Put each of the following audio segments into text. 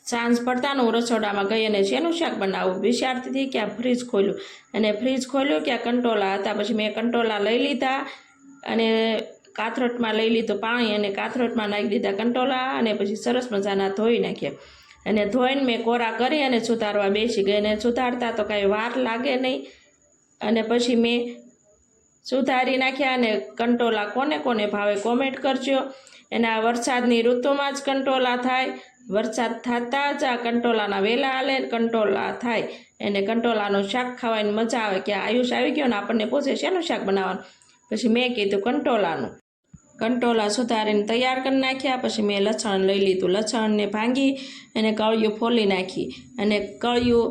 સાંજ પડતાનું હું રસોડામાં ગઈ અને શેનું શાક બનાવું વિચારતી હતી કે આ ફ્રીજ ખોલ્યું અને ફ્રીજ ખોલ્યું કે આ કંટોલા હતા। પછી મેં કંટોલા લઈ લીધા અને કાથરોટમાં લઈ લીધું પાણી અને કાથરોટમાં નાખી દીધા કંટોલા અને પછી સરસ મજાના ધોઈ નાખ્યા અને ધોઈને મેં કોરા કરી અને સુધારવા બેસી ગઈ અને સુધારતા તો કાંઈ વાર લાગે નહીં અને પછી મેં સુધારી નાખ્યા અને કંટોલા કોને કોને ભાવે કોમેન્ટ કરજો। એના વરસાદની ઋતુમાં જ કંટોલા થાય, વરસાદ થતાં જ આ કંટોલાના વેલા હાલે કંટોલા થાય એને કંટોલાનું શાક ખાવાની મજા આવે કે આયુષ આવી ગયો ને આપણને પૂછે શેનું શાક બનાવવાનું, પછી મેં કીધું કંટોલાનું। કંટોલા સુધારીને તૈયાર કરી નાખ્યા। પછી મેં લસણ લઈ લીધું, લસણને ભાંગી અને કળિયું ફોલી નાખી અને કળિયું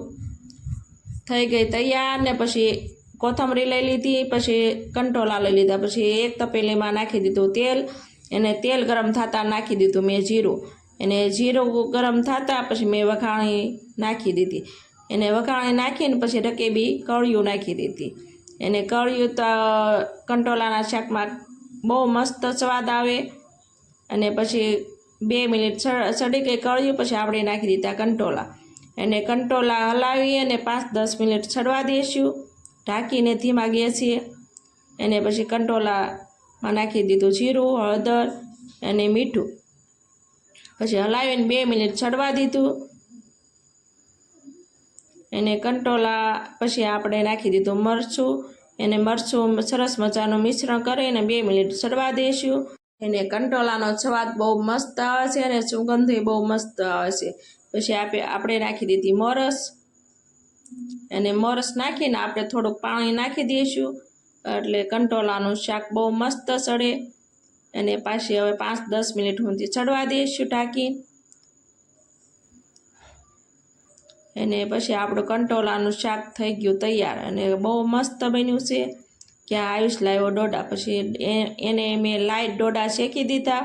થઈ ગઈ તૈયાર ને પછી કોથમરી લઈ લીધી, પછી કંટોલા લઈ લીધા, પછી એક તપેલીમાં નાખી દીધું તેલ અને તેલ ગરમ થતાં નાખી દીધું મેં જીરું અને જીરું ગરમ થતાં પછી મેં વઘાણી નાખી દીધી એને વઘાણી નાખીને પછી રકેબી કળિયું નાખી દીધી એને કળિયું તો કંટોલાના શાકમાં બહુ મસ્ત સ્વાદ આવે અને પછી 2 મિનિટ સડી ગઈ કળિયું પછી આપણે નાખી દીધા કંટોલા અને કંટોલા હલાવી અને 5-10 મિનિટ સડવા દઈશું ઢાંકીને ધીમા ગેસે અને પછી કંટોલામાં નાખી દીધું જીરું, હળદર અને મીઠું, પછી હલાવીને 2 મિનિટ સડવા દીધું અને કંટોલા પછી આપણે નાખી દીધું મરચું એને મરચું સરસ મજાનું મિશ્રણ કરીને 2 મિનિટ સડવા દઈશું એને કંટોલાનો સ્વાદ બહુ મસ્ત આવે છે અને સુગંધ બહુ મસ્ત આવે છે। પછી આપણે નાખી દીધી મોરસ અને મોરસ નાખીને આપણે થોડુંક પાણી નાખી દઈશું એટલે કંટોલાનું શાક બહુ મસ્ત સડે અને પાછી હવે 5-10 મિનિટ સુધી સડવા દઈશું ઢાંકી અને પછી આપણું કંટોલાનું શાક થઈ ગયું તૈયાર અને બહુ મસ્ત બન્યું છે કે આયુષ લાવ્યો ડોડા। પછી એને મેં લાઈટ ડોડા શેકી દીધા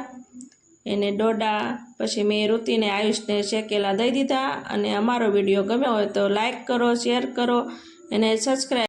એને ડોડા પછી મેં ઋતિને આયુષને શેકેલા દઈ દીધા અને અમારો વિડીયો ગમ્યો હોય તો લાઈક કરો, શેર કરો અને સબસ્ક્રાઈબ